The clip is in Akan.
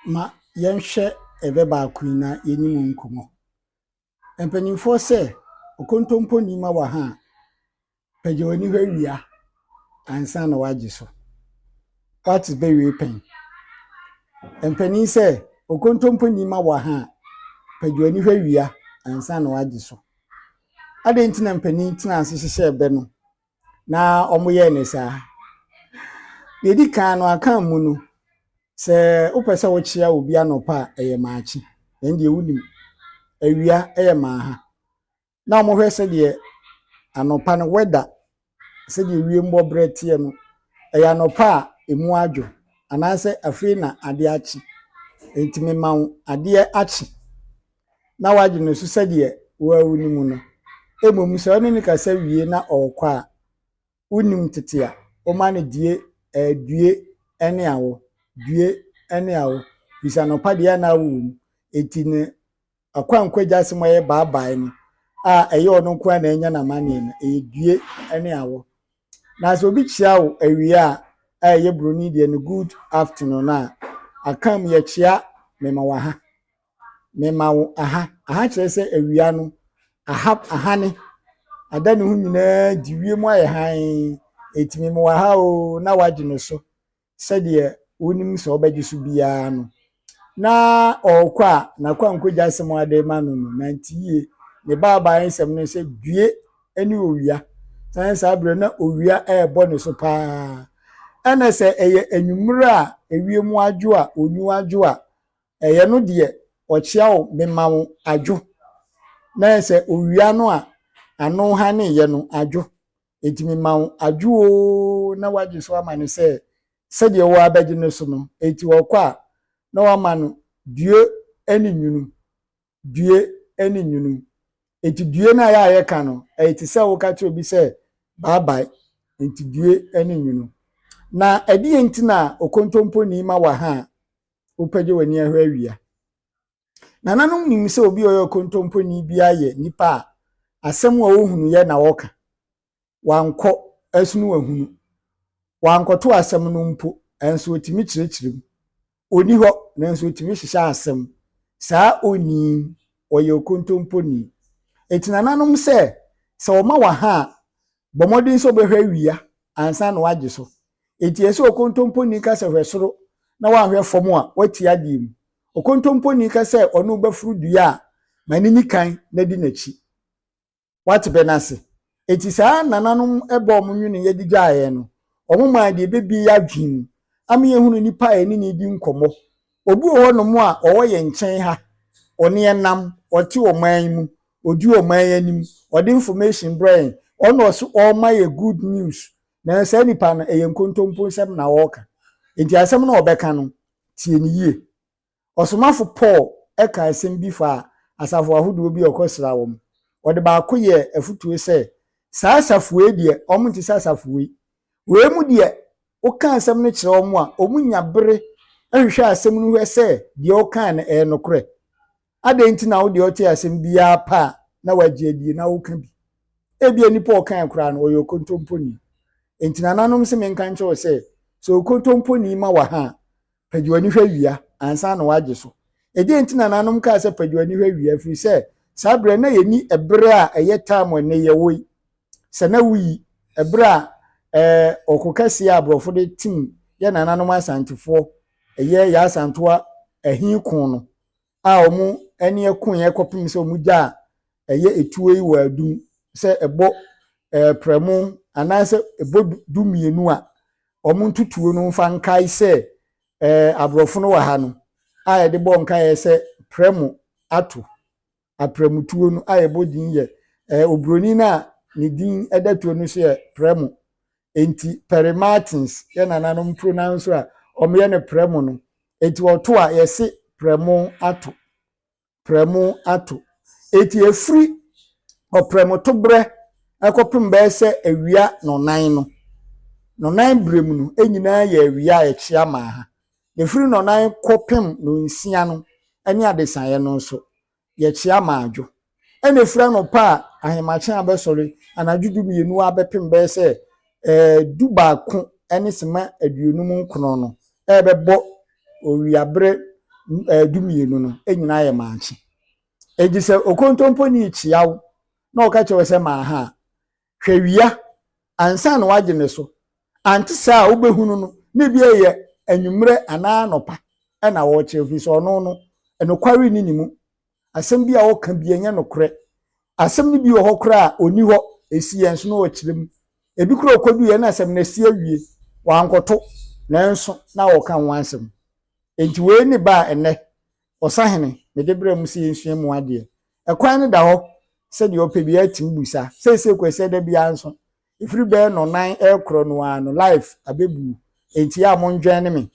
ma yɛnhwɛ ebe baako na yenim nkomo. Mpanimfoɔ sɛ okontompo nima wɔ ha a pagya w'ani hwɛ wia ansa na wagye so. What is bɛwie pɛn? Mpanin sɛ okontompo nima wɔ ha a pagya w'ani hwɛ wia ansa na wagye so. Adɛn nti na mpanin tena ase hyehyɛ ɛbɛ no na ɔmo yɛ ne saa? Deɛ di kan no aka mu no sɛ wopɛ sɛ wokyea obi anɔpa a ɛyɛ maakye. Ɛndeɛ wonim awia ɛyɛ maaha. Na ɔmo hwɛ sɛdeɛ anɔpa no weather sɛdeɛ wiem bɔ brɛ teɛ no ɛyɛ anɔpa a emu adwo anaasɛ afei na ade akye. Enti mema wo adeɛ akye na wagye no so sɛdeɛ woawu no mu no. Mmom sɛ ɔne ne kasa wie na ɔrekɔ a wonim tete a woma no due ɛne awo. Due ɛne awo. Bisa anɔpa deɛ na awo mu. Enti ne akwankwagya asɛm ɛyɛ baabae no a ɛyɛ ɔno nko a na ɛnya n'amanneɛ no ɛyɛ due ɛne awo. Na sɛ obi kyia wo awia a ɛyɛ broni deɛ no good afternoon a akam yɛkyia mema wo aha. Mema wo aha. Aha kyerɛ sɛ awia no ahane ada ne ho nyinaa di wiem ayɛ hann. Enti mema wo aha o na wagye no so sɛdeɛ wonim sɛ wobɛgye so biara no. Na ɔrekɔ a n'akwankwagya asɛm ade ma no no nanti yie. Ne baabaa nsɛm no sɛ due ɛne owia. San saa bere na owia ɛbɔ ne so paa. Ɛna sɛ ɛyɛ anwummere a ewiem adwo a onyu adwo a ɛyɛ no deɛ ɔkyea wo mema wo adwo. Na sɛ owia no a ano ha ne yɛ no adwo. Enti mema wo adwo o na wagye so ama ne sɛ sɛdeɛ wo abɛgye no so no. Enti wɔkɔ a na wama no due ɛne nwunu. Due ɛne nwunu. Enti due na yɛ ka no ɛyɛ te sɛ woka kyerɛ obi sɛ bye bye. Enti due ɛne nwunu. Na ɛdeɛ nti na okontompo nima wɔ ha a wopagye w'ani ahwɛ awia. Nananom nim sɛ obi ɔyɛ okontompo ni bi ayɛ nipa a asɛm a wohunu yɛ na wɔka. Wankɔ asunu wahunu. Wankɔto asɛm no mpo ɛnso otimi kyerɛkyerɛ mu. Oni hɔ nanso otimi hyehyɛ asɛm. Saa oni ɔyɛ okontompo ni. Eti nananom sɛ ɔma wɔ ha a bɔmmɔden sɛ ɔbɛhwɛ awia ansa na wagye so. Eti ɛsɛ okontompo ni ka sɛ hwɛ soro na wanhwɛ fam a wati adeɛ mu. Okontompo ni ka sɛ ɔno bɛfuru dua a mani ni kan na di n'akyi. Wate bɛ n'ase. Eti saa nananom ɛbɔ ɔmo nwene yɛde gyaeɛ no. Ɔmo maa deɛ bebi yɛ adwene. Ama yɛhunu nipa a ɛne ne di nkɔmmɔ. Obi wɔ hɔ nom a ɔwɔ yɛ nkyɛn ha. Ɔne ɛnam, ɔte ɔman mu, odi ɔman anim, ɔde information brɛ. Ɔno ɔso ɔma yɛ good news. Na saa nipa no ɛyɛ nkontompo nsɛm na wɔka. Enti asɛm na ɔbɛka no tie ne yie. Ɔsomafo Paul ɛka asɛm bi fa asafo ahodoɔ bi ɔkɔsra wɔm. Ɔde baako yɛ afutuo sɛ saa asafoe deɛ ɔmo nte sɛ asafoe. Wei mu deɛ woka asɛm no kyerɛ ɔmo a ɔmo nya bere ɛhwehwɛ asɛm no hwɛ sɛ deɛ ɔka no ɛyɛ nokorɛ. Adɛn nti na wo deɛ ɔte asɛm biara pa na wagye adie na woka bi. Ebia nipa ɔka koraa no ɔyɛ okontompo ni. Enti nananom se menka nkyɛw sɛ okontompo ni ma wɔ ha a pagya w'ani hwɛ wia ansa na wagye so. Ɛdeɛ nti nananom ka sɛ pagya w'ani hwɛ wia firi sɛ saa bere na yɛni ɛbere a ɛyɛ time ne yɛwɔ yi. Sɛ na wuyi ɛbere a ɔkokɛse a aborɔfo de tim yɛ nananom asantefoɔ ɛyɛ yɛ asantoa ɛhin kon no a ɔmo ɛne ɛko yɛ kɔpem sɛ ɔmo gya a ɛyɛ etuo yi wɔ adum sɛ ɛbɔ prɛmo anaasɛ ɛbɔ dumienu a ɔmo ntutuo no mfa nkae sɛ aborɔfo no wɔ ha no a yɛde bɔ nkae sɛ prɛmo ato aprɛmutuo no a yɛbɔ din yɛ obroni na ne din ɛdatuo no so yɛ prɛmo. Enti Perry Martins yɛ nananom pronounce a ɔmo yɛ ne prɛmo no. Enti ɔto a yɛse prɛmo ato. Prɛmo ato. Eti efiri ɔprɛmo to brɛ ɛkɔpem bɛyɛ sɛ awia nɔnan no. Nɔnan brɛ mu no enyinaa yɛ awia a yɛkyea ma ha. Efiri nɔnan kɔpem no nsia no ɛne adesaeɛ no nso yɛkyea ma adwo. Ɛna efiri anɔpa a ahemakyɛn abɛsɔre anadwo dumienu abɛpem bɛyɛ sɛ du baako ɛne sema aduonum nkron no ɛbɛbɔ owiabrɛ dumienu no enyina ye manche ejise okontompo ni chiawo na oka chewe se ma ha hwewia ansa na wagye ne so ante saa obehunu no ne bia ye anwumre ana anopa na wo chefi so no no enokwari ni nimu asem bia wo ka bia nya nokre asem ni bi wo hokra oni ho esi yenso no wakirem ebi kro kodu ye na asem na si awie wankoto nanso na wo ka wansem enti we ni ba ene osahene me de brɛ mu si ensua mu ade ekwan ne da ho se de opebia timbusa se kwese da bia nso ifiri be no nan ekro no ano life abebu enti ya mo ndwen ne me